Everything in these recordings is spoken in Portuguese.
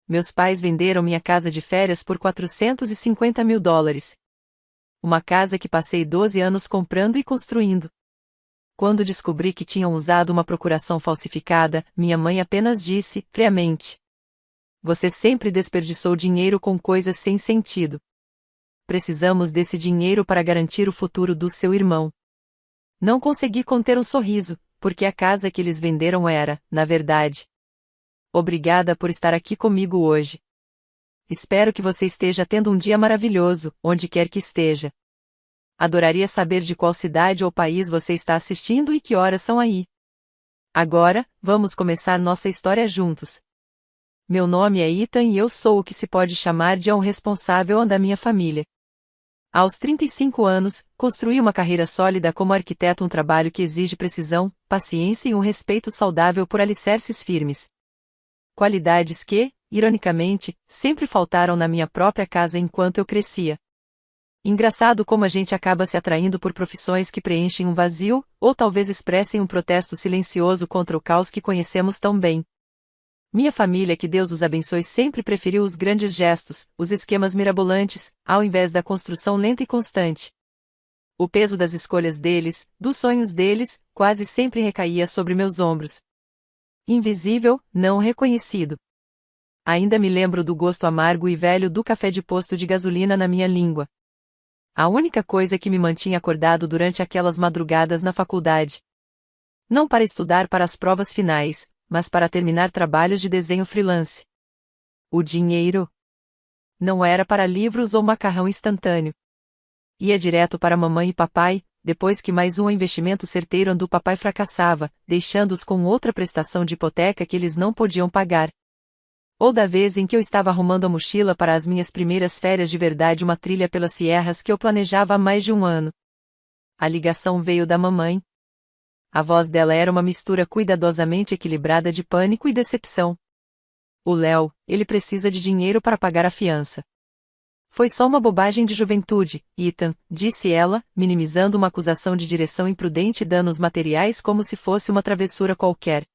Meus pais venderam minha casa de férias por $450.000. Uma casa que passei 12 anos comprando e construindo. Quando descobri que tinham usado uma procuração falsificada, minha mãe apenas disse, friamente: "Você sempre desperdiçou dinheiro com coisas sem sentido. Precisamos desse dinheiro para garantir o futuro do seu irmão." Não consegui conter um sorriso, porque a casa que eles venderam era, na verdade. Obrigada por estar aqui comigo hoje. Espero que você esteja tendo um dia maravilhoso, onde quer que esteja. Adoraria saber de qual cidade ou país você está assistindo e que horas são aí. Agora, vamos começar nossa história juntos. Meu nome é Ethan e eu sou o que se pode chamar de um responsável da minha família. Aos 35 anos, construí uma carreira sólida como arquiteto, um trabalho que exige precisão, paciência e um respeito saudável por alicerces firmes. Qualidades que, ironicamente, sempre faltaram na minha própria casa enquanto eu crescia. Engraçado como a gente acaba se atraindo por profissões que preenchem um vazio, ou talvez expressem um protesto silencioso contra o caos que conhecemos tão bem. Minha família, que Deus os abençoe, sempre preferiu os grandes gestos, os esquemas mirabolantes, ao invés da construção lenta e constante. O peso das escolhas deles, dos sonhos deles, quase sempre recaía sobre meus ombros. Invisível, não reconhecido. Ainda me lembro do gosto amargo e velho do café de posto de gasolina na minha língua. A única coisa que me mantinha acordado durante aquelas madrugadas na faculdade. Não para estudar para as provas finais, mas para terminar trabalhos de desenho freelance. O dinheiro não era para livros ou macarrão instantâneo. Ia direto para mamãe e papai, depois que mais um investimento certeiro do papai fracassava, deixando-os com outra prestação de hipoteca que eles não podiam pagar. Ou da vez em que eu estava arrumando a mochila para as minhas primeiras férias de verdade, uma trilha pelas Sierras que eu planejava há mais de um ano. A ligação veio da mamãe. A voz dela era uma mistura cuidadosamente equilibrada de pânico e decepção. "O Léo, ele precisa de dinheiro para pagar a fiança." "Foi só uma bobagem de juventude, Ethan", disse ela, minimizando uma acusação de direção imprudente e danos materiais como se fosse uma travessura qualquer.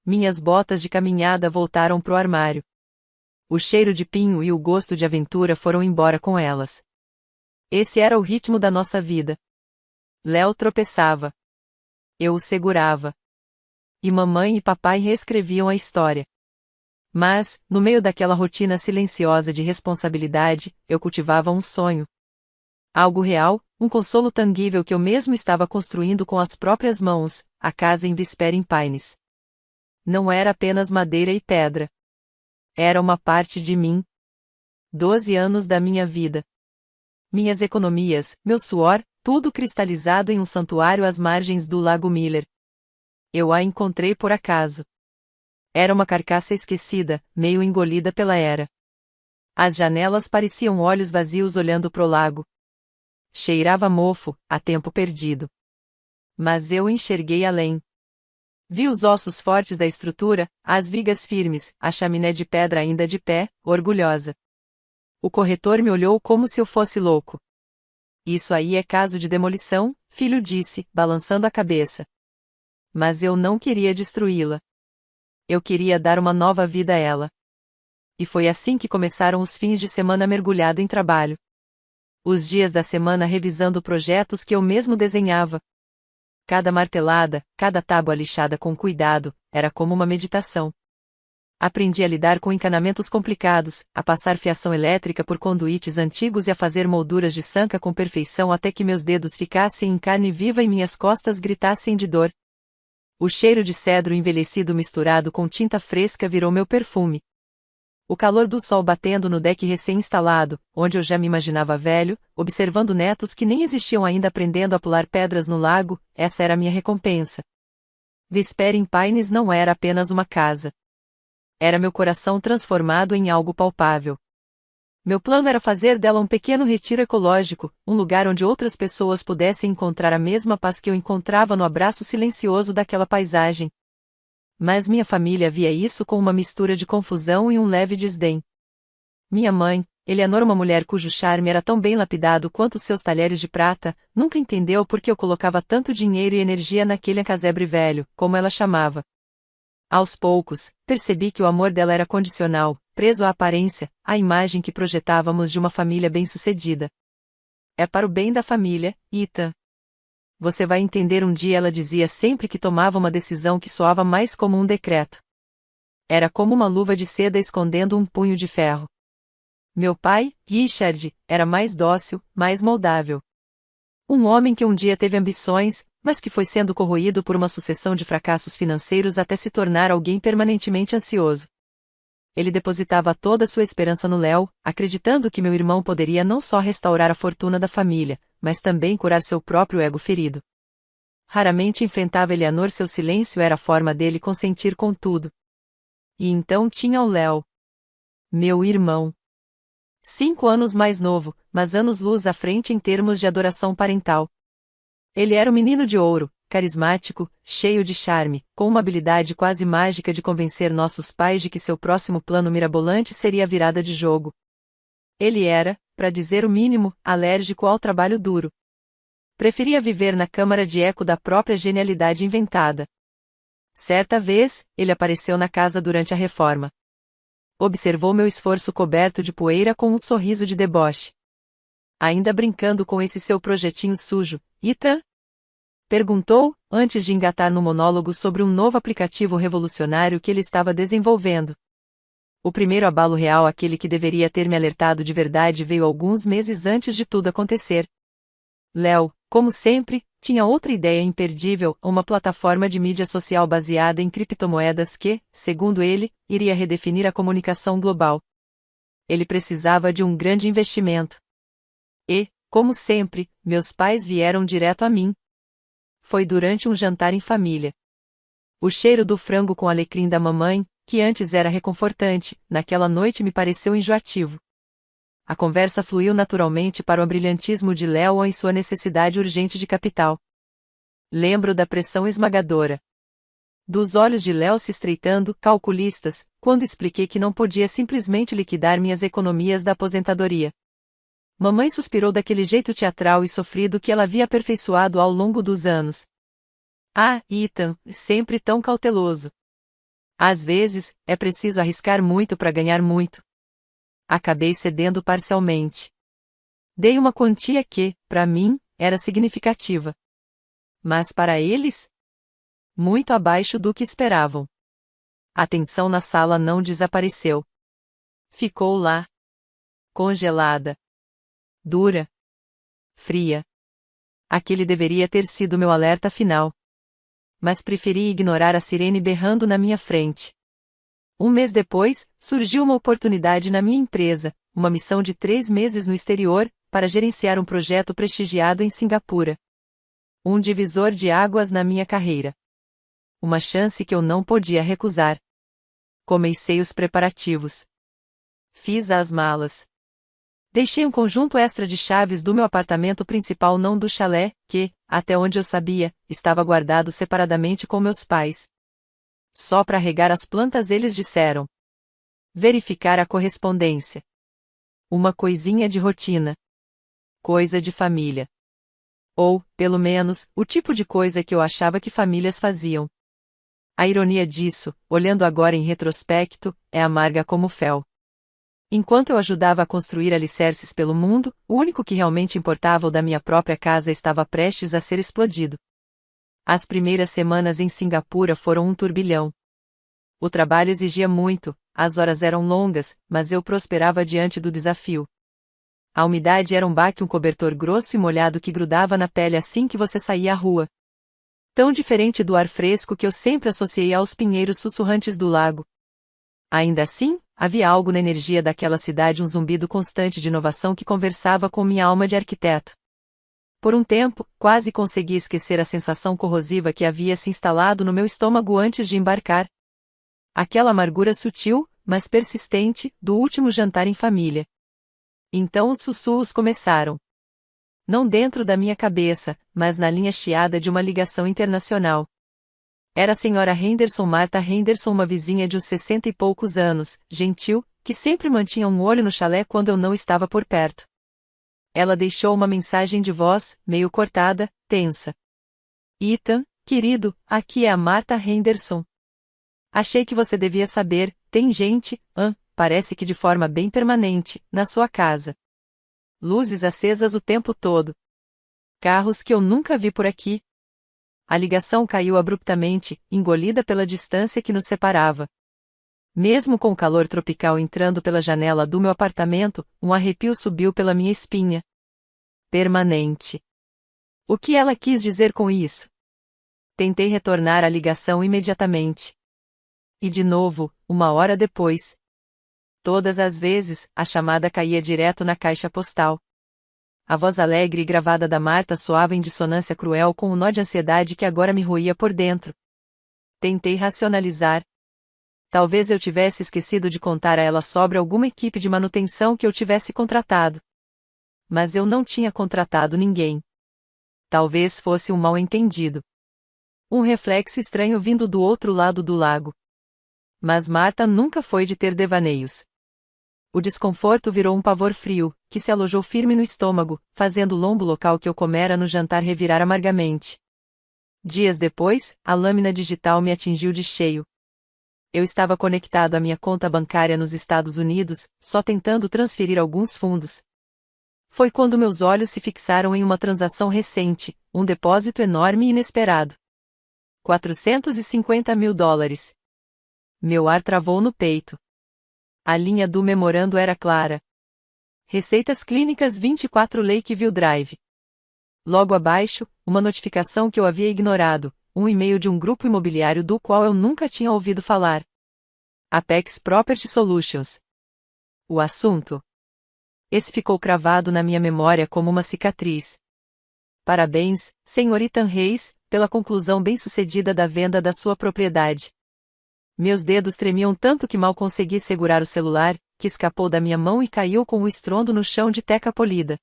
Minhas botas de caminhada voltaram pro armário. O cheiro de pinho e o gosto de aventura foram embora com elas. Esse era o ritmo da nossa vida. Léo tropeçava. Eu o segurava. E mamãe e papai reescreviam a história. Mas, no meio daquela rotina silenciosa de responsabilidade, eu cultivava um sonho. Algo real, um consolo tangível que eu mesmo estava construindo com as próprias mãos, a casa em Whispering Pines. Não era apenas madeira e pedra. Era uma parte de mim. 12 anos da minha vida. Minhas economias, meu suor, tudo cristalizado em um santuário às margens do Lago Miller. Eu a encontrei por acaso. Era uma carcaça esquecida, meio engolida pela era. As janelas pareciam olhos vazios olhando pro lago. Cheirava mofo, a tempo perdido. Mas eu enxerguei além. Vi os ossos fortes da estrutura, as vigas firmes, a chaminé de pedra ainda de pé, orgulhosa. O corretor me olhou como se eu fosse louco. "Isso aí é caso de demolição", filho disse, balançando a cabeça. Mas eu não queria destruí-la. Eu queria dar uma nova vida a ela. E foi assim que começaram os fins de semana mergulhado em trabalho. Os dias da semana revisando projetos que eu mesmo desenhava. Cada martelada, cada tábua lixada com cuidado, era como uma meditação. Aprendi a lidar com encanamentos complicados, a passar fiação elétrica por conduítes antigos e a fazer molduras de sanca com perfeição até que meus dedos ficassem em carne viva e minhas costas gritassem de dor. O cheiro de cedro envelhecido misturado com tinta fresca virou meu perfume. O calor do sol batendo no deck recém-instalado, onde eu já me imaginava velho, observando netos que nem existiam ainda aprendendo a pular pedras no lago, essa era a minha recompensa. Whispering Pines não era apenas uma casa. Era meu coração transformado em algo palpável. Meu plano era fazer dela um pequeno retiro ecológico, um lugar onde outras pessoas pudessem encontrar a mesma paz que eu encontrava no abraço silencioso daquela paisagem. Mas minha família via isso com uma mistura de confusão e um leve desdém. Minha mãe, Eleanor, uma mulher cujo charme era tão bem lapidado quanto seus talheres de prata, nunca entendeu por que eu colocava tanto dinheiro e energia naquele casebre velho, como ela chamava. Aos poucos, percebi que o amor dela era condicional, preso à aparência, à imagem que projetávamos de uma família bem-sucedida. É para o bem da família, Ethan. Você vai entender, um dia ela dizia sempre que tomava uma decisão que soava mais como um decreto. Era como uma luva de seda escondendo um punho de ferro. Meu pai, Richard, era mais dócil, mais moldável. Um homem que um dia teve ambições, mas que foi sendo corroído por uma sucessão de fracassos financeiros até se tornar alguém permanentemente ansioso. Ele depositava toda a sua esperança no Léo, acreditando que meu irmão poderia não só restaurar a fortuna da família, mas também curar seu próprio ego ferido. Raramente enfrentava Eleanor, seu silêncio era a forma dele consentir com tudo. E então tinha o Léo. Meu irmão. 5 anos mais novo, mas anos-luz à frente em termos de adoração parental. Ele era um menino de ouro, carismático, cheio de charme, com uma habilidade quase mágica de convencer nossos pais de que seu próximo plano mirabolante seria a virada de jogo. Ele era, para dizer o mínimo, alérgico ao trabalho duro. Preferia viver na câmara de eco da própria genialidade inventada. Certa vez, ele apareceu na casa durante a reforma. Observou meu esforço coberto de poeira com um sorriso de deboche. Ainda brincando com esse seu projetinho sujo, Ethan? Perguntou, antes de engatar no monólogo sobre um novo aplicativo revolucionário que ele estava desenvolvendo. O primeiro abalo real, aquele que deveria ter me alertado de verdade, veio alguns meses antes de tudo acontecer. Léo, como sempre, tinha outra ideia imperdível, uma plataforma de mídia social baseada em criptomoedas que, segundo ele, iria redefinir a comunicação global. Ele precisava de um grande investimento. E, como sempre, meus pais vieram direto a mim. Foi durante um jantar em família. O cheiro do frango com alecrim da mamãe, que antes era reconfortante, naquela noite me pareceu enjoativo. A conversa fluiu naturalmente para o brilhantismo de Léo em sua necessidade urgente de capital. Lembro da pressão esmagadora dos olhos de Léo se estreitando, calculistas, quando expliquei que não podia simplesmente liquidar minhas economias da aposentadoria. Mamãe suspirou daquele jeito teatral e sofrido que ela havia aperfeiçoado ao longo dos anos. Ah, Ethan, sempre tão cauteloso. Às vezes, é preciso arriscar muito para ganhar muito. Acabei cedendo parcialmente. Dei uma quantia que, para mim, era significativa. Mas para eles? Muito abaixo do que esperavam. A tensão na sala não desapareceu. Ficou lá. Congelada. Dura. Fria. Aquele deveria ter sido meu alerta final. Mas preferi ignorar a sirene berrando na minha frente. Um mês depois, surgiu uma oportunidade na minha empresa, uma missão de 3 meses no exterior, para gerenciar um projeto prestigiado em Singapura. Um divisor de águas na minha carreira. Uma chance que eu não podia recusar. Comecei os preparativos. Fiz as malas. Deixei um conjunto extra de chaves do meu apartamento principal, não do chalé, que, até onde eu sabia, estava guardado separadamente com meus pais. Só para regar as plantas, eles disseram. Verificar a correspondência. Uma coisinha de rotina. Coisa de família. Ou, pelo menos, o tipo de coisa que eu achava que famílias faziam. A ironia disso, olhando agora em retrospecto, é amarga como fel. Enquanto eu ajudava a construir alicerces pelo mundo, o único que realmente importava, o da minha própria casa, estava prestes a ser explodido. As primeiras semanas em Singapura foram um turbilhão. O trabalho exigia muito, as horas eram longas, mas eu prosperava diante do desafio. A umidade era um baque, um cobertor grosso e molhado que grudava na pele assim que você saía à rua. Tão diferente do ar fresco que eu sempre associei aos pinheiros sussurrantes do lago. Ainda assim, havia algo na energia daquela cidade, um zumbido constante de inovação que conversava com minha alma de arquiteto. Por um tempo, quase consegui esquecer a sensação corrosiva que havia se instalado no meu estômago antes de embarcar. Aquela amargura sutil, mas persistente, do último jantar em família. Então os sussurros começaram. Não dentro da minha cabeça, mas na linha chiada de uma ligação internacional. Era a senhora Henderson, Martha Henderson, uma vizinha de uns 60 e poucos anos, gentil, que sempre mantinha um olho no chalé quando eu não estava por perto. Ela deixou uma mensagem de voz, meio cortada, tensa. Ethan, querido, aqui é a Martha Henderson. Achei que você devia saber, tem gente, parece que de forma bem permanente, na sua casa. Luzes acesas o tempo todo. Carros que eu nunca vi por aqui. A ligação caiu abruptamente, engolida pela distância que nos separava. Mesmo com o calor tropical entrando pela janela do meu apartamento, um arrepio subiu pela minha espinha. Permanente. O que ela quis dizer com isso? Tentei retornar a ligação imediatamente. E de novo, 1 hora depois. Todas as vezes, a chamada caía direto na caixa postal. A voz alegre e gravada da Marta soava em dissonância cruel com o nó de ansiedade que agora me roía por dentro. Tentei racionalizar. Talvez eu tivesse esquecido de contar a ela sobre alguma equipe de manutenção que eu tivesse contratado. Mas eu não tinha contratado ninguém. Talvez fosse um mal-entendido. Um reflexo estranho vindo do outro lado do lago. Mas Marta nunca foi de ter devaneios. O desconforto virou um pavor frio, que se alojou firme no estômago, fazendo o lombo local que eu comera no jantar revirar amargamente. Dias depois, a lâmina digital me atingiu de cheio. Eu estava conectado à minha conta bancária nos Estados Unidos, só tentando transferir alguns fundos. Foi quando meus olhos se fixaram em uma transação recente, um depósito enorme e inesperado. $450 mil. Meu ar travou no peito. A linha do memorando era clara. Receitas Clínicas 24 Lakeview Drive. Logo abaixo, uma notificação que eu havia ignorado, um e-mail de um grupo imobiliário do qual eu nunca tinha ouvido falar. Apex Property Solutions. O assunto. Esse ficou cravado na minha memória como uma cicatriz. Parabéns, Sr. Ethan Reis, pela conclusão bem-sucedida da venda da sua propriedade. Meus dedos tremiam tanto que mal consegui segurar o celular, que escapou da minha mão e caiu com um estrondo no chão de teca polida.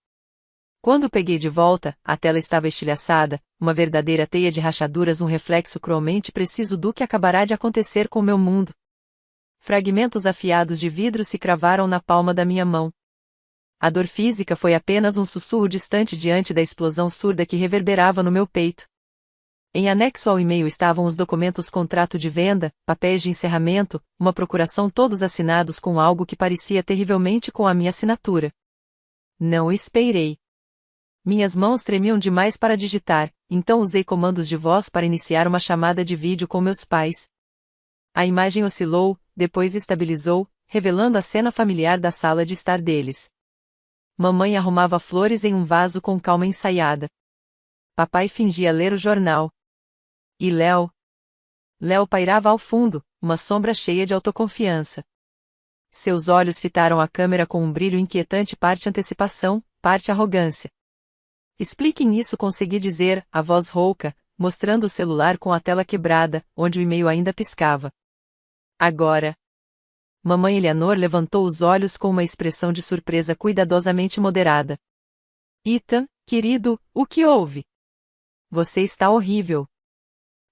Quando peguei de volta, a tela estava estilhaçada, uma verdadeira teia de rachaduras, um reflexo cruelmente preciso do que acabará de acontecer com meu mundo. Fragmentos afiados de vidro se cravaram na palma da minha mão. A dor física foi apenas um sussurro distante diante da explosão surda que reverberava no meu peito. Em anexo ao e-mail estavam os documentos contrato de venda, papéis de encerramento, uma procuração, todos assinados com algo que parecia terrivelmente com a minha assinatura. Não esperei. Minhas mãos tremiam demais para digitar, então usei comandos de voz para iniciar uma chamada de vídeo com meus pais. A imagem oscilou, depois estabilizou, revelando a cena familiar da sala de estar deles. Mamãe arrumava flores em um vaso com calma ensaiada. Papai fingia ler o jornal. E Léo? Léo pairava ao fundo, uma sombra cheia de autoconfiança. Seus olhos fitaram a câmera com um brilho inquietante, parte antecipação, parte arrogância. Expliquem isso, consegui dizer, a voz rouca, mostrando o celular com a tela quebrada, onde o e-mail ainda piscava. Agora. Mamãe Eleanor levantou os olhos com uma expressão de surpresa cuidadosamente moderada. Ethan, querido, o que houve? Você está horrível.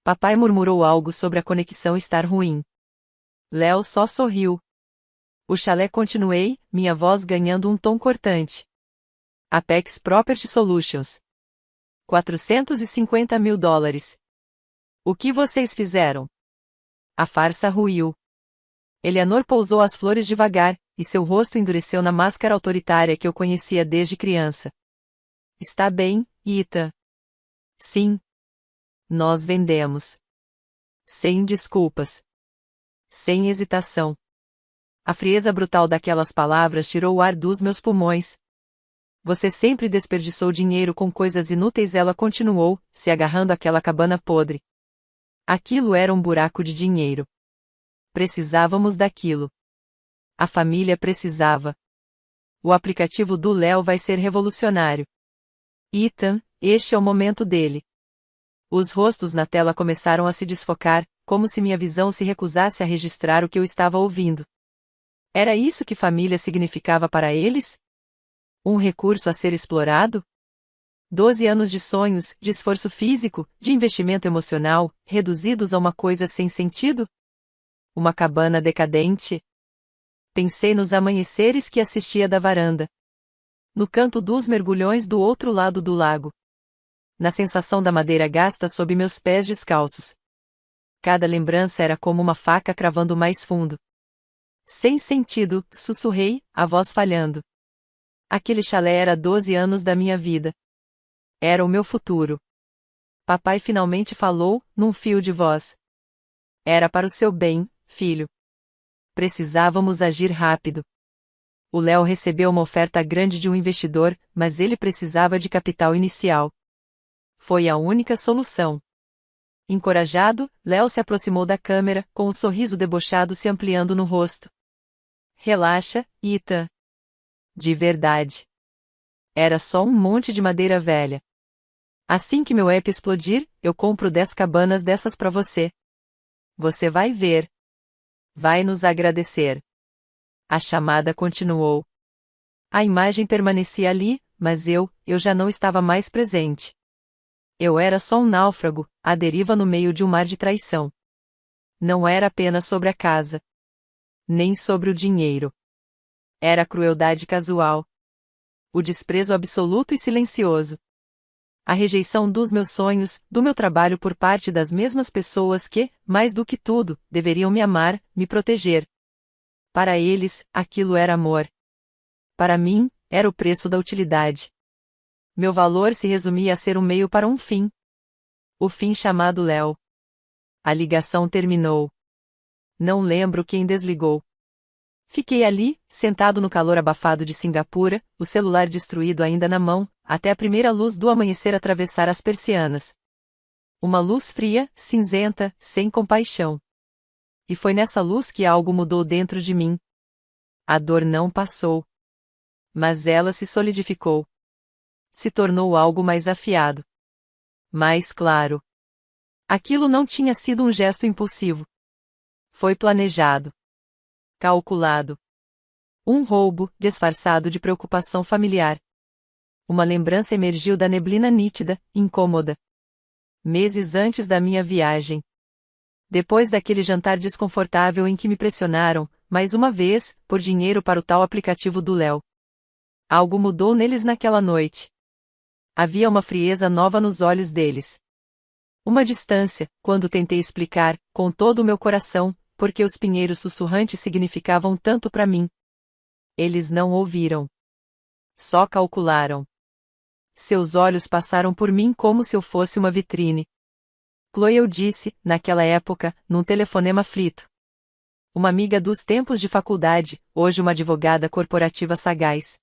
Papai murmurou algo sobre a conexão estar ruim. Léo só sorriu. O chalé, continuei, minha voz ganhando um tom cortante. Apex Property Solutions. $450 mil. O que vocês fizeram? A farsa ruiu. Eleanor pousou as flores devagar, e seu rosto endureceu na máscara autoritária que eu conhecia desde criança. Está bem, Ethan. Sim. Nós vendemos. Sem desculpas. Sem hesitação. A frieza brutal daquelas palavras tirou o ar dos meus pulmões. Você sempre desperdiçou dinheiro com coisas inúteis, ela continuou, se agarrando àquela cabana podre. Aquilo era um buraco de dinheiro. Precisávamos daquilo. A família precisava. O aplicativo do Léo vai ser revolucionário. Ethan, este é o momento dele. Os rostos na tela começaram a se desfocar, como se minha visão se recusasse a registrar o que eu estava ouvindo. Era isso que família significava para eles? Um recurso a ser explorado? 12 anos de sonhos, de esforço físico, de investimento emocional, reduzidos a uma coisa sem sentido? Uma cabana decadente? Pensei nos amanheceres que assistia da varanda. No canto dos mergulhões do outro lado do lago. Na sensação da madeira gasta sob meus pés descalços. Cada lembrança era como uma faca cravando mais fundo. Sem sentido, sussurrei, a voz falhando. Aquele chalé era 12 anos da minha vida. Era o meu futuro. Papai finalmente falou, num fio de voz. Era para o seu bem, filho. Precisávamos agir rápido. O Léo recebeu uma oferta grande de um investidor, mas ele precisava de capital inicial. Foi a única solução. Encorajado, Léo se aproximou da câmera, com o sorriso debochado se ampliando no rosto. Relaxa, Ethan. De verdade. Era só um monte de madeira velha. Assim que meu app explodir, eu compro 10 cabanas dessas pra você. Você vai ver. Vai nos agradecer. A chamada continuou. A imagem permanecia ali, mas eu já não estava mais presente. Eu era só um náufrago, à deriva no meio de um mar de traição. Não era apenas sobre a casa. Nem sobre o dinheiro. Era a crueldade casual. O desprezo absoluto e silencioso. A rejeição dos meus sonhos, do meu trabalho por parte das mesmas pessoas que, mais do que tudo, deveriam me amar, me proteger. Para eles, aquilo era amor. Para mim, era o preço da utilidade. Meu valor se resumia a ser um meio para um fim. O fim chamado Léo. A ligação terminou. Não lembro quem desligou. Fiquei ali, sentado no calor abafado de Singapura, o celular destruído ainda na mão, até a primeira luz do amanhecer atravessar as persianas. Uma luz fria, cinzenta, sem compaixão. E foi nessa luz que algo mudou dentro de mim. A dor não passou. Mas ela se solidificou. Se tornou algo mais afiado. Mais claro. Aquilo não tinha sido um gesto impulsivo. Foi planejado. Calculado. Um roubo, disfarçado de preocupação familiar. Uma lembrança emergiu da neblina nítida, incômoda. Meses antes da minha viagem. Depois daquele jantar desconfortável em que me pressionaram, mais uma vez, por dinheiro para o tal aplicativo do Léo. Algo mudou neles naquela noite. Havia uma frieza nova nos olhos deles. Uma distância, quando tentei explicar, com todo o meu coração, porque os pinheiros sussurrantes significavam tanto para mim. Eles não ouviram. Só calcularam. Seus olhos passaram por mim como se eu fosse uma vitrine. Chloe, eu disse, naquela época, num telefonema aflito. Uma amiga dos tempos de faculdade, hoje uma advogada corporativa sagaz.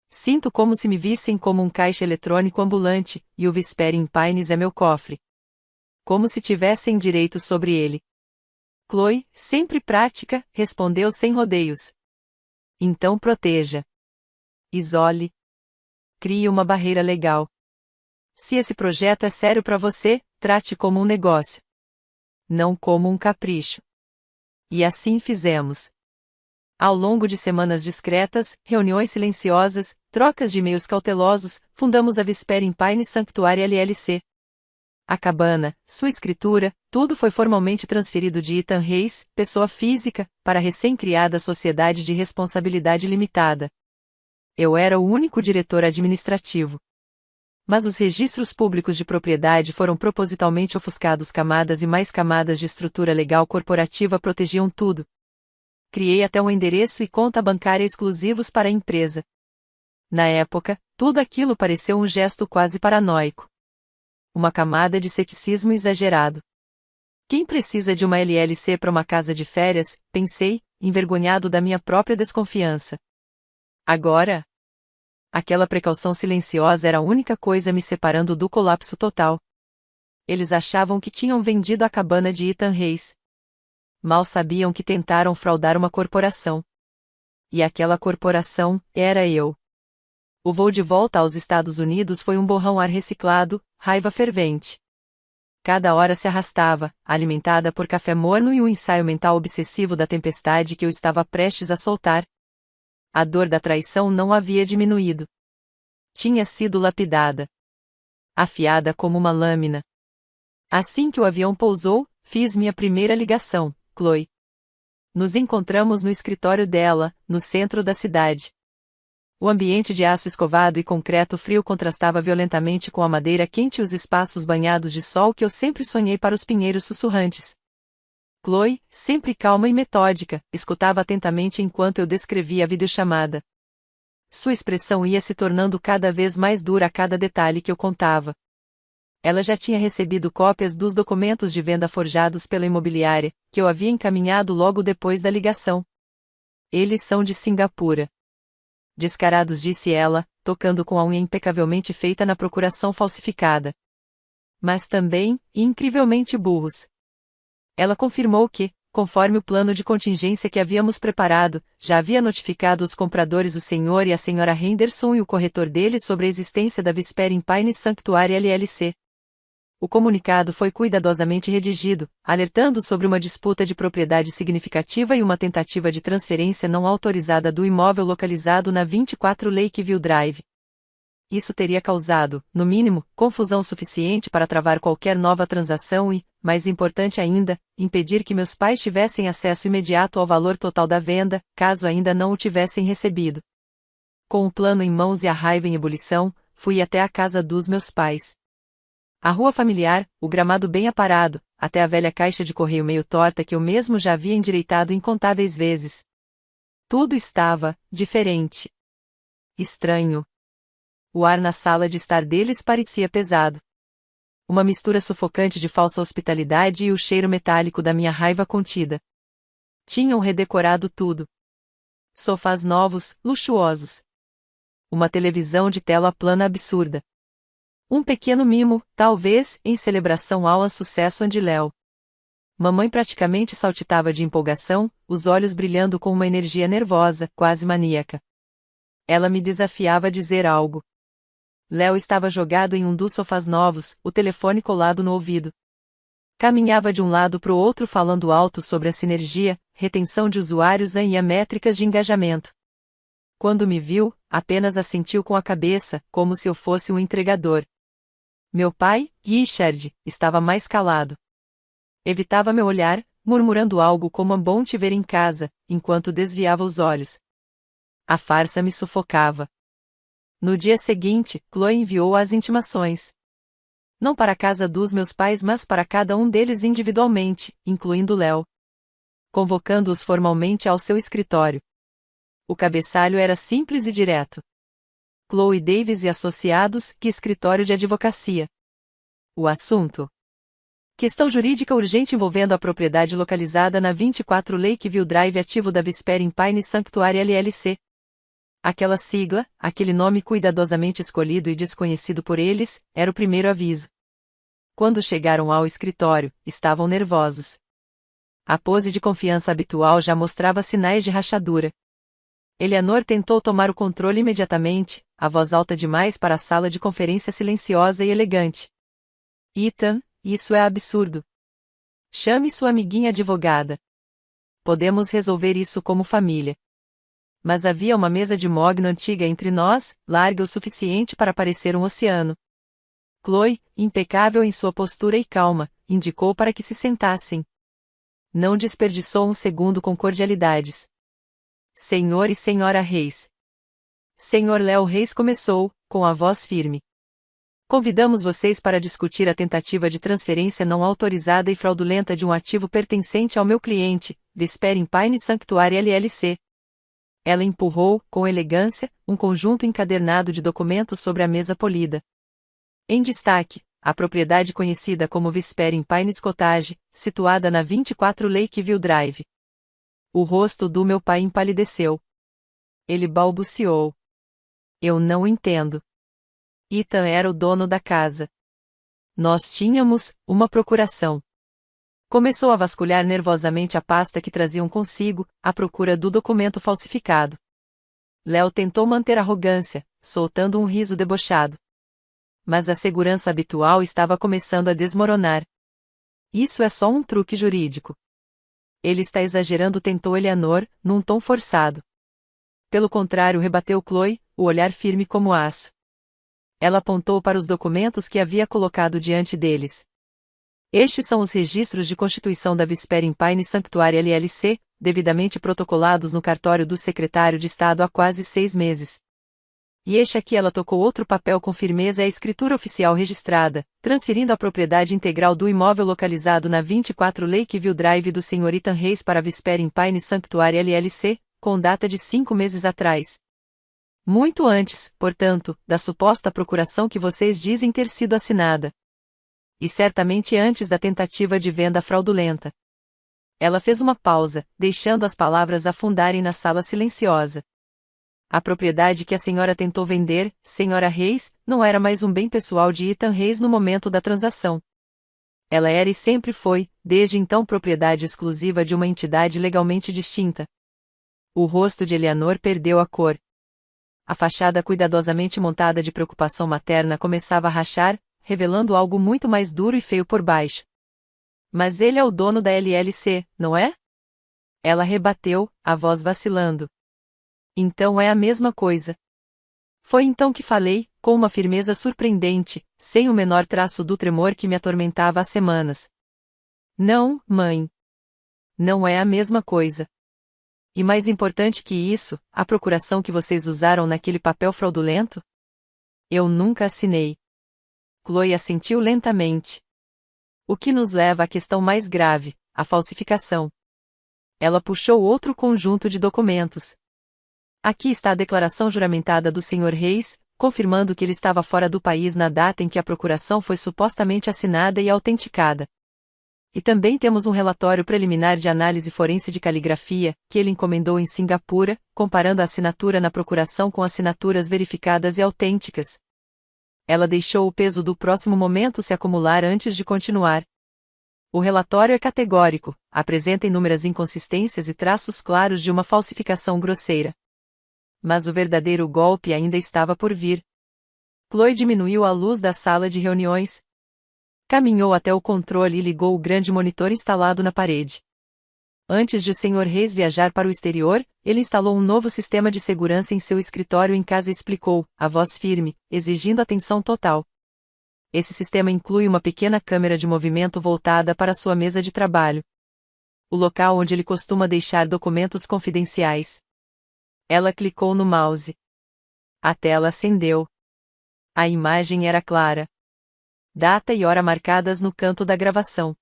Sinto como se me vissem como um caixa eletrônico ambulante, e o Vesperian Pines é meu cofre. Como se tivessem direitos sobre ele. Chloe, sempre prática, respondeu sem rodeios. Então proteja. Isole. Crie uma barreira legal. Se esse projeto é sério para você, trate como um negócio. Não como um capricho. E assim fizemos. Ao longo de semanas discretas, reuniões silenciosas, trocas de e-mails cautelosos, fundamos a Vesperian Pines Sanctuary LLC. A cabana, sua escritura, tudo foi formalmente transferido de Ethan Reis, pessoa física, para a recém-criada Sociedade de Responsabilidade Limitada. Eu era o único diretor administrativo. Mas os registros públicos de propriedade foram propositalmente ofuscados, camadas e mais camadas de estrutura legal corporativa protegiam tudo. Criei até um endereço e conta bancária exclusivos para a empresa. Na época, tudo aquilo pareceu um gesto quase paranoico. Uma camada de ceticismo exagerado. Quem precisa de uma LLC para uma casa de férias, pensei, envergonhado da minha própria desconfiança. Agora? Aquela precaução silenciosa era a única coisa me separando do colapso total. Eles achavam que tinham vendido a cabana de Ethan Reis. Mal sabiam que tentaram fraudar uma corporação. E aquela corporação era eu. O voo de volta aos Estados Unidos foi um borrão ar reciclado, raiva fervente. Cada hora se arrastava, alimentada por café morno e um ensaio mental obsessivo da tempestade que eu estava prestes a soltar. A dor da traição não havia diminuído. Tinha sido lapidada. Afiada como uma lâmina. Assim que o avião pousou, fiz minha primeira ligação, Chloe. Nos encontramos no escritório dela, no centro da cidade. O ambiente de aço escovado e concreto frio contrastava violentamente com a madeira quente e os espaços banhados de sol que eu sempre sonhei para os pinheiros sussurrantes. Chloe, sempre calma e metódica, escutava atentamente enquanto eu descrevia a videochamada. Sua expressão ia se tornando cada vez mais dura a cada detalhe que eu contava. Ela já tinha recebido cópias dos documentos de venda forjados pela imobiliária, que eu havia encaminhado logo depois da ligação. Eles são de Singapura. Descarados, disse ela, tocando com a unha impecavelmente feita na procuração falsificada. Mas também, incrivelmente burros. Ela confirmou que, conforme o plano de contingência que havíamos preparado, já havia notificado os compradores o Sr. e a Sra. Henderson e o corretor deles sobre a existência da Whispering Pines Sanctuary LLC. O comunicado foi cuidadosamente redigido, alertando sobre uma disputa de propriedade significativa e uma tentativa de transferência não autorizada do imóvel localizado na 24 Lakeview Drive. Isso teria causado, no mínimo, confusão suficiente para travar qualquer nova transação e, mais importante ainda, impedir que meus pais tivessem acesso imediato ao valor total da venda, caso ainda não o tivessem recebido. Com o plano em mãos e a raiva em ebulição, fui até a casa dos meus pais. A rua familiar, o gramado bem aparado, até a velha caixa de correio meio torta que eu mesmo já havia endireitado incontáveis vezes. Tudo estava diferente. Estranho. O ar na sala de estar deles parecia pesado. Uma mistura sufocante de falsa hospitalidade e o cheiro metálico da minha raiva contida. Tinham redecorado tudo. Sofás novos, luxuosos. Uma televisão de tela plana absurda. Um pequeno mimo, talvez, em celebração ao sucesso de Léo. Mamãe praticamente saltitava de empolgação, os olhos brilhando com uma energia nervosa, quase maníaca. Ela me desafiava a dizer algo. Léo estava jogado em um dos sofás novos, o telefone colado no ouvido. Caminhava de um lado para o outro falando alto sobre a sinergia, retenção de usuários e métricas de engajamento. Quando me viu, apenas assentiu com a cabeça, como se eu fosse um entregador. Meu pai, Richard, estava mais calado. Evitava meu olhar, murmurando algo como "é bom te ver em casa", enquanto desviava os olhos. A farsa me sufocava. No dia seguinte, Chloe enviou as intimações. Não para a casa dos meus pais, mas para cada um deles individualmente, incluindo Léo. Convocando-os formalmente ao seu escritório. O cabeçalho era simples e direto. Chloe Davis e Associados, que escritório de advocacia. O assunto: questão jurídica urgente envolvendo a propriedade localizada na 24 Lakeview Drive ativo da Whispering Pines Sanctuary LLC. Aquela sigla, aquele nome cuidadosamente escolhido e desconhecido por eles, era o primeiro aviso. Quando chegaram ao escritório, estavam nervosos. A pose de confiança habitual já mostrava sinais de rachadura. Eleanor tentou tomar o controle imediatamente, a voz alta demais para a sala de conferência silenciosa e elegante. Ethan, isso é absurdo. Chame sua amiguinha advogada. Podemos resolver isso como família. Mas havia uma mesa de mogno antiga entre nós, larga o suficiente para parecer um oceano. Chloe, impecável em sua postura e calma, indicou para que se sentassem. Não desperdiçou um segundo com cordialidades. Senhor e Senhora Reis. Senhor Léo Reis começou, com a voz firme. Convidamos vocês para discutir a tentativa de transferência não autorizada e fraudulenta de um ativo pertencente ao meu cliente, Whispering Pines Sanctuary LLC. Ela empurrou, com elegância, um conjunto encadernado de documentos sobre a mesa polida. Em destaque, a propriedade conhecida como Whispering Pines Cottage, situada na 24 Lakeview Drive. O rosto do meu pai empalideceu. Ele balbuciou. Eu não entendo. Ethan era o dono da casa. Nós tínhamos uma procuração. Começou a vasculhar nervosamente a pasta que traziam consigo, à procura do documento falsificado. Léo tentou manter arrogância, soltando um riso debochado. Mas a segurança habitual estava começando a desmoronar. Isso é só um truque jurídico. Ele está exagerando, tentou Eleanor, num tom forçado. Pelo contrário, rebateu Chloe, o olhar firme como aço. Ela apontou para os documentos que havia colocado diante deles. Estes são os registros de constituição da Whispering Pines Sanctuary LLC, devidamente protocolados no cartório do secretário de Estado há quase 6 meses. E eis aqui ela tocou outro papel com firmeza, a escritura oficial registrada, transferindo a propriedade integral do imóvel localizado na 24 Lakeview Drive do Sr. Ethan Reis para a Whispering Pines Sanctuary LLC, com data de 5 meses atrás. Muito antes, portanto, da suposta procuração que vocês dizem ter sido assinada. E certamente antes da tentativa de venda fraudulenta. Ela fez uma pausa, deixando as palavras afundarem na sala silenciosa. A propriedade que a senhora tentou vender, senhora Reis, não era mais um bem pessoal de Ethan Reis no momento da transação. Ela era e sempre foi, desde então, propriedade exclusiva de uma entidade legalmente distinta. O rosto de Eleanor perdeu a cor. A fachada cuidadosamente montada de preocupação materna começava a rachar, revelando algo muito mais duro e feio por baixo. Mas ele é o dono da LLC, não é? Ela rebateu, a voz vacilando. Então é a mesma coisa. Foi então que falei, com uma firmeza surpreendente, sem o menor traço do tremor que me atormentava há semanas. Não, mãe. Não é a mesma coisa. E mais importante que isso, a procuração que vocês usaram naquele papel fraudulento? Eu nunca assinei. Chloe assentiu lentamente. O que nos leva à questão mais grave, a falsificação. Ela puxou outro conjunto de documentos. Aqui está a declaração juramentada do Sr. Reis, confirmando que ele estava fora do país na data em que a procuração foi supostamente assinada e autenticada. E também temos um relatório preliminar de análise forense de caligrafia, que ele encomendou em Singapura, comparando a assinatura na procuração com assinaturas verificadas e autênticas. Ela deixou o peso do próximo momento se acumular antes de continuar. O relatório é categórico, apresenta inúmeras inconsistências e traços claros de uma falsificação grosseira. Mas o verdadeiro golpe ainda estava por vir. Chloe diminuiu a luz da sala de reuniões. Caminhou até o controle e ligou o grande monitor instalado na parede. Antes de o Sr. Reis viajar para o exterior, ele instalou um novo sistema de segurança em seu escritório em casa e explicou, a voz firme, exigindo atenção total. Esse sistema inclui uma pequena câmera de movimento voltada para sua mesa de trabalho. O local onde ele costuma deixar documentos confidenciais. Ela clicou no mouse. A tela acendeu. A imagem era clara. Data e hora marcadas no canto da gravação.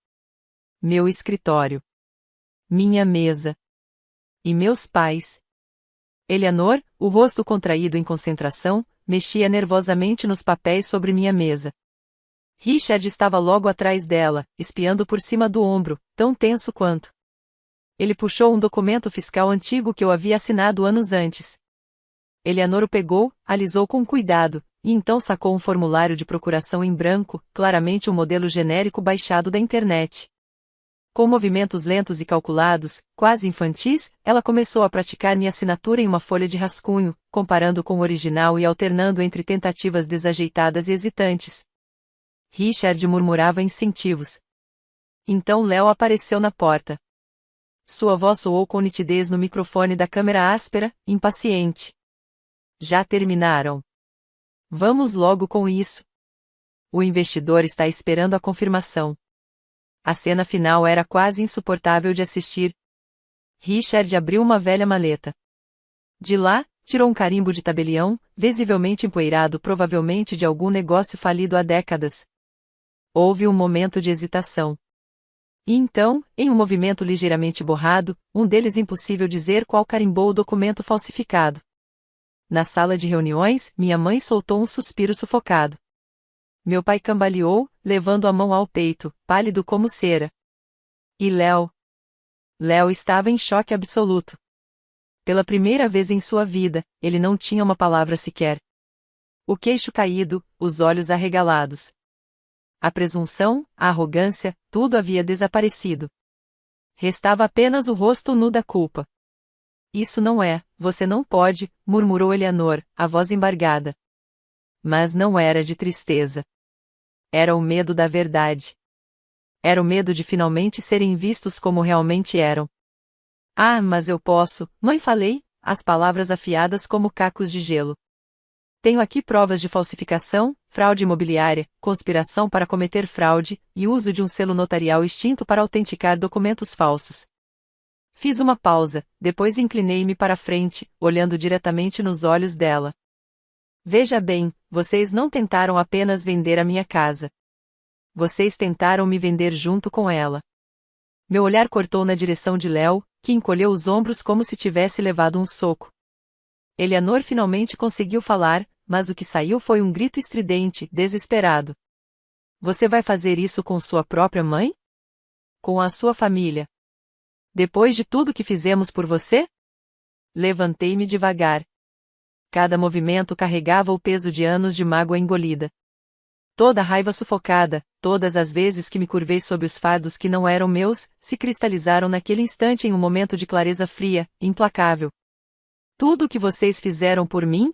Meu escritório. Minha mesa. E meus pais. Eleanor, o rosto contraído em concentração, mexia nervosamente nos papéis sobre minha mesa. Richard estava logo atrás dela, espiando por cima do ombro, tão tenso quanto. Ele puxou um documento fiscal antigo que eu havia assinado anos antes. Eleanor o pegou, alisou com cuidado, e então sacou um formulário de procuração em branco, claramente um modelo genérico baixado da internet. Com movimentos lentos e calculados, quase infantis, ela começou a praticar minha assinatura em uma folha de rascunho, comparando com o original e alternando entre tentativas desajeitadas e hesitantes. Richard murmurava incentivos. Então Léo apareceu na porta. Sua voz soou com nitidez no microfone da câmera áspera, impaciente. Já terminaram. Vamos logo com isso. O investidor está esperando a confirmação. A cena final era quase insuportável de assistir. Richard abriu uma velha maleta. De lá, tirou um carimbo de tabelião, visivelmente empoeirado, provavelmente de algum negócio falido há décadas. Houve um momento de hesitação. E então, em um movimento ligeiramente borrado, um deles impossível dizer qual carimbou o documento falsificado. Na sala de reuniões, minha mãe soltou um suspiro sufocado. Meu pai cambaleou, levando a mão ao peito, pálido como cera. E Léo? Léo estava em choque absoluto. Pela primeira vez em sua vida, ele não tinha uma palavra sequer. O queixo caído, os olhos arregalados. A presunção, a arrogância, tudo havia desaparecido. Restava apenas o rosto nu da culpa. Isso não é, você não pode, murmurou Eleanor, a voz embargada. Mas não era de tristeza. Era o medo da verdade. Era o medo de finalmente serem vistos como realmente eram. Ah, mas eu posso, mãe, falei, as palavras afiadas como cacos de gelo. Tenho aqui provas de falsificação, fraude imobiliária, conspiração para cometer fraude, e uso de um selo notarial extinto para autenticar documentos falsos. Fiz uma pausa, depois inclinei-me para a frente, olhando diretamente nos olhos dela. Veja bem, vocês não tentaram apenas vender a minha casa. Vocês tentaram me vender junto com ela. Meu olhar cortou na direção de Léo, que encolheu os ombros como se tivesse levado um soco. Eleanor finalmente conseguiu falar, mas o que saiu foi um grito estridente, desesperado. Você vai fazer isso com sua própria mãe? Com a sua família? Depois de tudo que fizemos por você? Levantei-me devagar. Cada movimento carregava o peso de anos de mágoa engolida. Toda a raiva sufocada, todas as vezes que me curvei sob os fardos que não eram meus, se cristalizaram naquele instante em um momento de clareza fria, implacável. Tudo o que vocês fizeram por mim?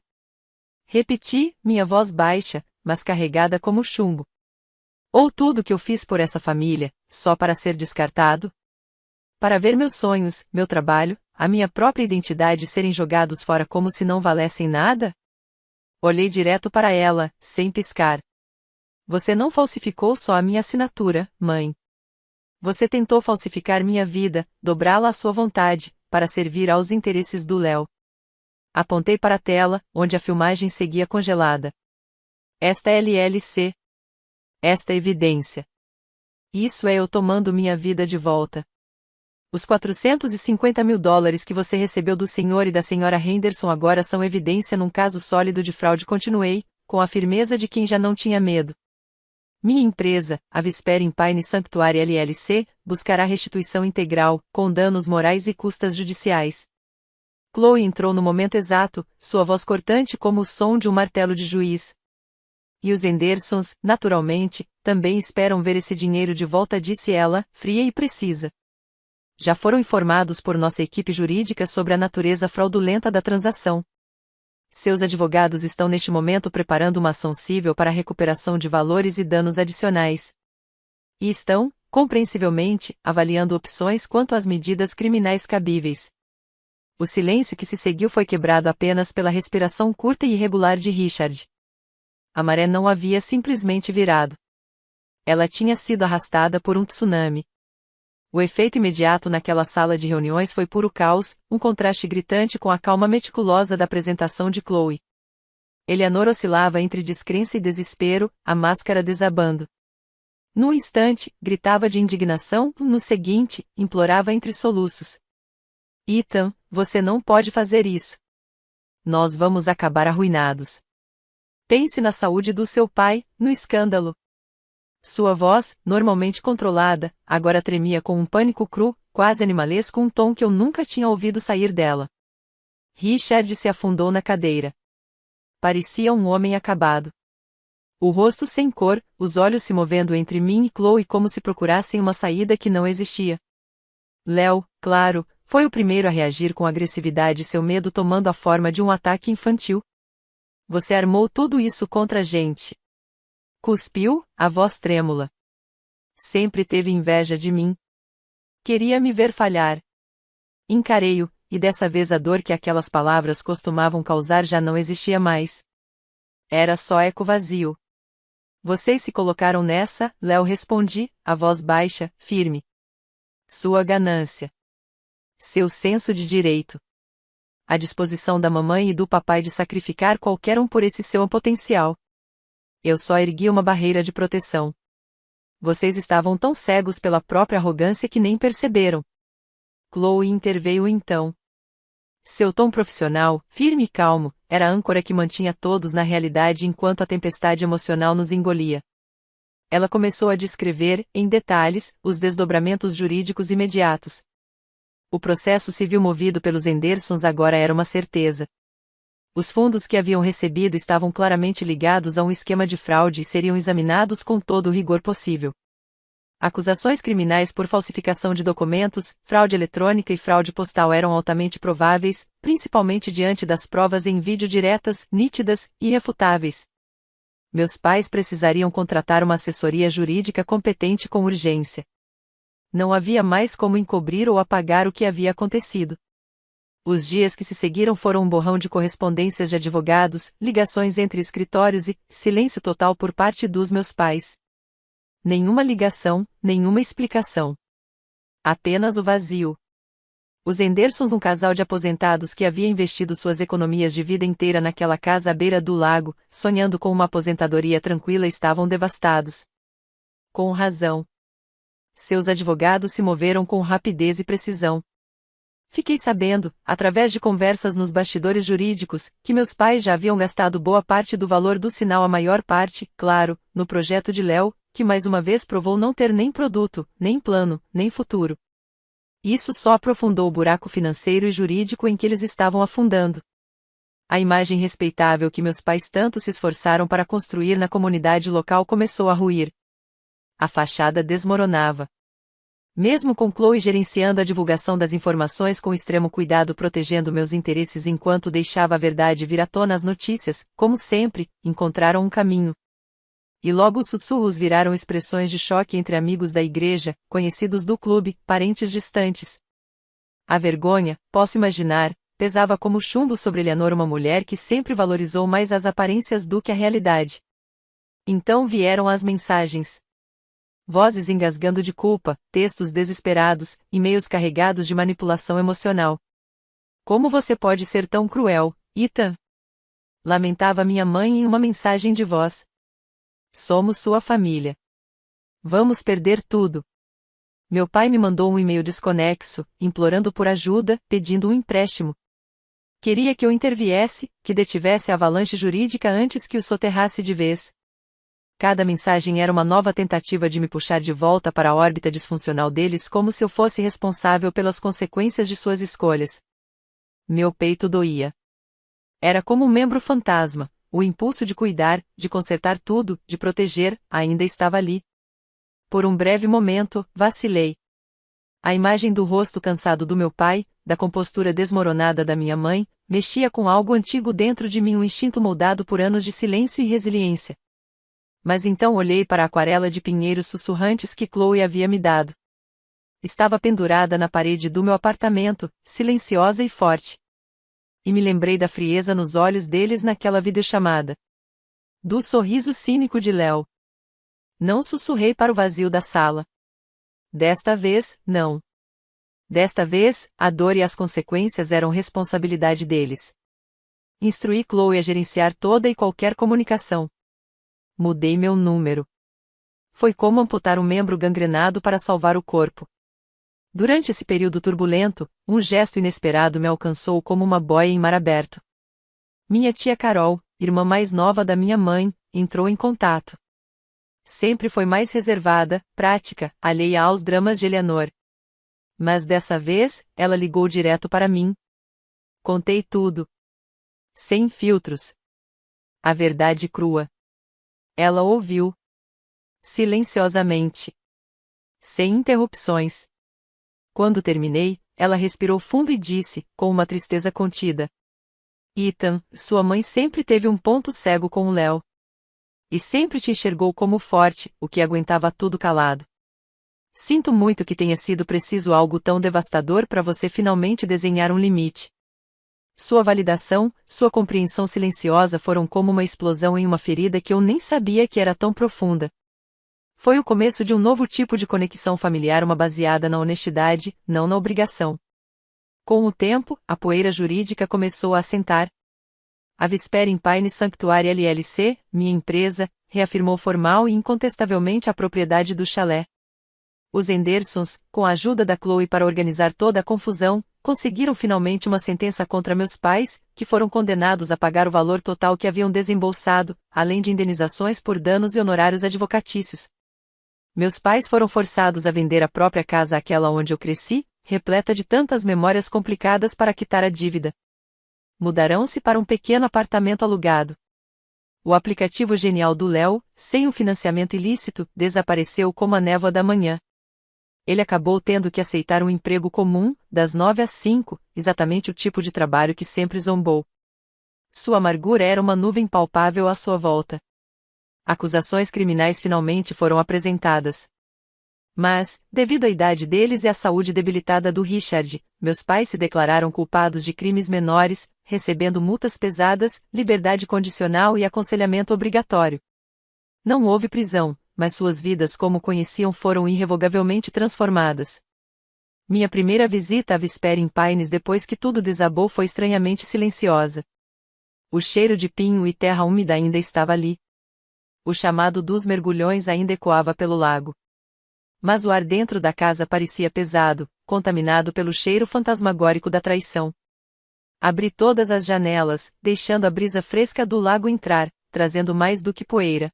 Repeti, minha voz baixa, mas carregada como chumbo. Ou tudo o que eu fiz por essa família, só para ser descartado? Para ver meus sonhos, meu trabalho, a minha própria identidade serem jogados fora como se não valessem nada? Olhei direto para ela, sem piscar. Você não falsificou só a minha assinatura, mãe. Você tentou falsificar minha vida, dobrá-la à sua vontade, para servir aos interesses do Léo. Apontei para a tela, onde a filmagem seguia congelada. Esta é LLC. Esta é evidência. Isso é eu tomando minha vida de volta. Os 450 mil dólares que você recebeu do senhor e da senhora Henderson agora são evidência num caso sólido de fraude. Continuei, com a firmeza de quem já não tinha medo. Minha empresa, a Visper Empire Sanctuary LLC, buscará restituição integral, com danos morais e custas judiciais. Chloe entrou no momento exato, sua voz cortante como o som de um martelo de juiz. E os Hendersons, naturalmente, também esperam ver esse dinheiro de volta, disse ela, fria e precisa. Já foram informados por nossa equipe jurídica sobre a natureza fraudulenta da transação. Seus advogados estão neste momento preparando uma ação civil para a recuperação de valores e danos adicionais. E estão, compreensivelmente, avaliando opções quanto às medidas criminais cabíveis. O silêncio que se seguiu foi quebrado apenas pela respiração curta e irregular de Richard. A maré não havia simplesmente virado. Ela tinha sido arrastada por um tsunami. O efeito imediato naquela sala de reuniões foi puro caos, um contraste gritante com a calma meticulosa da apresentação de Chloe. Eleanor oscilava entre descrença e desespero, a máscara desabando. Num instante, gritava de indignação, no seguinte, implorava entre soluços. Ethan, você não pode fazer isso. Nós vamos acabar arruinados. Pense na saúde do seu pai, no escândalo. Sua voz, normalmente controlada, agora tremia com um pânico cru, quase animalesco, um tom que eu nunca tinha ouvido sair dela. Richard se afundou na cadeira. Parecia um homem acabado. O rosto sem cor, os olhos se movendo entre mim e Chloe como se procurassem uma saída que não existia. Léo, claro, foi o primeiro a reagir com agressividade, seu medo tomando a forma de um ataque infantil. Você armou tudo isso contra a gente. Cuspiu, a voz trêmula. Sempre teve inveja de mim. Queria me ver falhar. Encarei-o, e dessa vez a dor que aquelas palavras costumavam causar já não existia mais. Era só eco vazio. Vocês se colocaram nessa, Léo, respondi, a voz baixa, firme. Sua ganância. Seu senso de direito. A disposição da mamãe e do papai de sacrificar qualquer um por esse seu potencial. Eu só ergui uma barreira de proteção. Vocês estavam tão cegos pela própria arrogância que nem perceberam. Chloe interveio então. Seu tom profissional, firme e calmo, era a âncora que mantinha todos na realidade enquanto a tempestade emocional nos engolia. Ela começou a descrever, em detalhes, os desdobramentos jurídicos imediatos. O processo civil movido pelos Hendersons agora era uma certeza. Os fundos que haviam recebido estavam claramente ligados a um esquema de fraude e seriam examinados com todo o rigor possível. Acusações criminais por falsificação de documentos, fraude eletrônica e fraude postal eram altamente prováveis, principalmente diante das provas em vídeo diretas, nítidas e irrefutáveis. Meus pais precisariam contratar uma assessoria jurídica competente com urgência. Não havia mais como encobrir ou apagar o que havia acontecido. Os dias que se seguiram foram um borrão de correspondências de advogados, ligações entre escritórios e silêncio total por parte dos meus pais. Nenhuma ligação, nenhuma explicação. Apenas o vazio. Os Hendersons, um casal de aposentados que havia investido suas economias de vida inteira naquela casa à beira do lago, sonhando com uma aposentadoria tranquila, estavam devastados. Com razão. Seus advogados se moveram com rapidez e precisão. Fiquei sabendo, através de conversas nos bastidores jurídicos, que meus pais já haviam gastado boa parte do valor do sinal, a maior parte, claro, no projeto de Léo, que mais uma vez provou não ter nem produto, nem plano, nem futuro. Isso só aprofundou o buraco financeiro e jurídico em que eles estavam afundando. A imagem respeitável que meus pais tanto se esforçaram para construir na comunidade local começou a ruir. A fachada desmoronava. Mesmo com Chloe gerenciando a divulgação das informações com extremo cuidado, protegendo meus interesses enquanto deixava a verdade vir à tona, as notícias, como sempre, encontraram um caminho. E logo os sussurros viraram expressões de choque entre amigos da igreja, conhecidos do clube, parentes distantes. A vergonha, posso imaginar, pesava como chumbo sobre Eleanor, uma mulher que sempre valorizou mais as aparências do que a realidade. Então vieram as mensagens. Vozes engasgando de culpa, textos desesperados, e-mails carregados de manipulação emocional. Como você pode ser tão cruel, Ethan? Lamentava minha mãe em uma mensagem de voz. Somos sua família. Vamos perder tudo. Meu pai me mandou um e-mail desconexo, implorando por ajuda, pedindo um empréstimo. Queria que eu interviesse, que detivesse a avalanche jurídica antes que o soterrasse de vez. Cada mensagem era uma nova tentativa de me puxar de volta para a órbita disfuncional deles, como se eu fosse responsável pelas consequências de suas escolhas. Meu peito doía. Era como um membro fantasma. O impulso de cuidar, de consertar tudo, de proteger, ainda estava ali. Por um breve momento, vacilei. A imagem do rosto cansado do meu pai, da compostura desmoronada da minha mãe, mexia com algo antigo dentro de mim, um instinto moldado por anos de silêncio e resiliência. Mas então olhei para a aquarela de pinheiros sussurrantes que Chloe havia me dado. Estava pendurada na parede do meu apartamento, silenciosa e forte. E me lembrei da frieza nos olhos deles naquela videochamada. Do sorriso cínico de Léo. Não sussurrei para o vazio da sala. Desta vez, não. Desta vez, a dor e as consequências eram responsabilidade deles. Instruí Chloe a gerenciar toda e qualquer comunicação. Mudei meu número. Foi como amputar um membro gangrenado para salvar o corpo. Durante esse período turbulento, um gesto inesperado me alcançou como uma boia em mar aberto. Minha tia Carol, irmã mais nova da minha mãe, entrou em contato. Sempre foi mais reservada, prática, alheia aos dramas de Eleanor. Mas dessa vez, ela ligou direto para mim. Contei tudo. Sem filtros. A verdade crua. Ela ouviu. Silenciosamente. Sem interrupções. Quando terminei, ela respirou fundo e disse, com uma tristeza contida: Ethan, sua mãe sempre teve um ponto cego com o Léo. E sempre te enxergou como forte, o que aguentava tudo calado. Sinto muito que tenha sido preciso algo tão devastador para você finalmente desenhar um limite. Sua validação, sua compreensão silenciosa foram como uma explosão em uma ferida que eu nem sabia que era tão profunda. Foi o começo de um novo tipo de conexão familiar, uma baseada na honestidade, não na obrigação. Com o tempo, a poeira jurídica começou a assentar. A Visper Empire Sanctuary LLC, minha empresa, reafirmou formal e incontestavelmente a propriedade do chalé. Os Hendersons, com a ajuda da Chloe para organizar toda a confusão, conseguiram finalmente uma sentença contra meus pais, que foram condenados a pagar o valor total que haviam desembolsado, além de indenizações por danos e honorários advocatícios. Meus pais foram forçados a vender a própria casa, aquela onde eu cresci, repleta de tantas memórias complicadas, para quitar a dívida. Mudarão-se para um pequeno apartamento alugado. O aplicativo genial do Léo, sem o financiamento ilícito, desapareceu como a névoa da manhã. Ele acabou tendo que aceitar um emprego comum, das 9 às 5, exatamente o tipo de trabalho que sempre zombou. Sua amargura era uma nuvem palpável à sua volta. Acusações criminais finalmente foram apresentadas. Mas, devido à idade deles e à saúde debilitada do Richard, meus pais se declararam culpados de crimes menores, recebendo multas pesadas, liberdade condicional e aconselhamento obrigatório. Não houve prisão, mas suas vidas como conheciam foram irrevogavelmente transformadas. Minha primeira visita a Whispering Pines depois que tudo desabou foi estranhamente silenciosa. O cheiro de pinho e terra úmida ainda estava ali. O chamado dos mergulhões ainda ecoava pelo lago. Mas o ar dentro da casa parecia pesado, contaminado pelo cheiro fantasmagórico da traição. Abri todas as janelas, deixando a brisa fresca do lago entrar, trazendo mais do que poeira.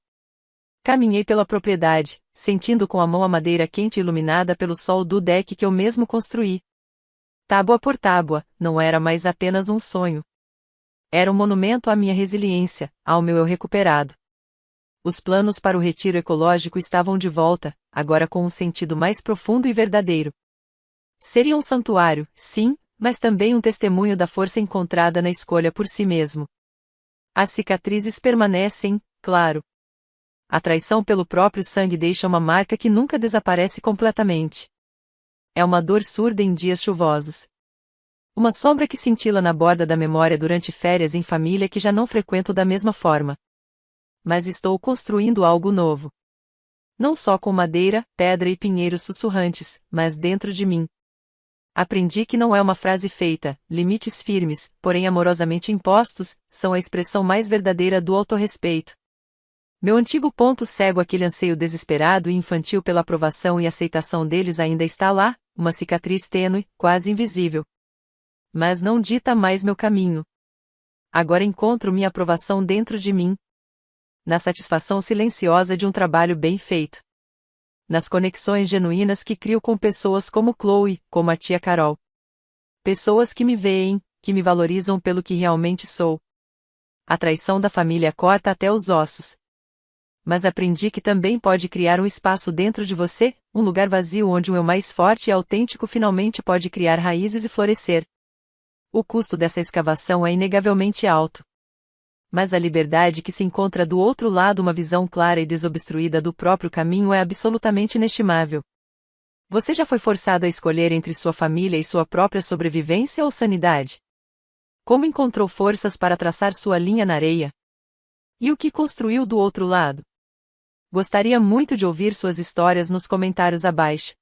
Caminhei pela propriedade, sentindo com a mão a madeira quente iluminada pelo sol do deck que eu mesmo construí. Tábua por tábua, não era mais apenas um sonho. Era um monumento à minha resiliência, ao meu eu recuperado. Os planos para o retiro ecológico estavam de volta, agora com um sentido mais profundo e verdadeiro. Seria um santuário, sim, mas também um testemunho da força encontrada na escolha por si mesmo. As cicatrizes permanecem, claro. A traição pelo próprio sangue deixa uma marca que nunca desaparece completamente. É uma dor surda em dias chuvosos. Uma sombra que cintila na borda da memória durante férias em família que já não frequento da mesma forma. Mas estou construindo algo novo. Não só com madeira, pedra e pinheiros sussurrantes, mas dentro de mim. Aprendi que não é uma frase feita, limites firmes, porém amorosamente impostos, são a expressão mais verdadeira do autorrespeito. Meu antigo ponto cego, aquele anseio desesperado e infantil pela aprovação e aceitação deles ainda está lá, uma cicatriz tênue, quase invisível. Mas não dita mais meu caminho. Agora encontro minha aprovação dentro de mim. Na satisfação silenciosa de um trabalho bem feito. Nas conexões genuínas que crio com pessoas como Chloe, como a tia Carol. Pessoas que me veem, que me valorizam pelo que realmente sou. A traição da família corta até os ossos. Mas aprendi que também pode criar um espaço dentro de você, um lugar vazio onde o eu mais forte e autêntico finalmente pode criar raízes e florescer. O custo dessa escavação é inegavelmente alto. Mas a liberdade que se encontra do outro lado, uma visão clara e desobstruída do próprio caminho, é absolutamente inestimável. Você já foi forçado a escolher entre sua família e sua própria sobrevivência ou sanidade? Como encontrou forças para traçar sua linha na areia? E o que construiu do outro lado? Gostaria muito de ouvir suas histórias nos comentários abaixo.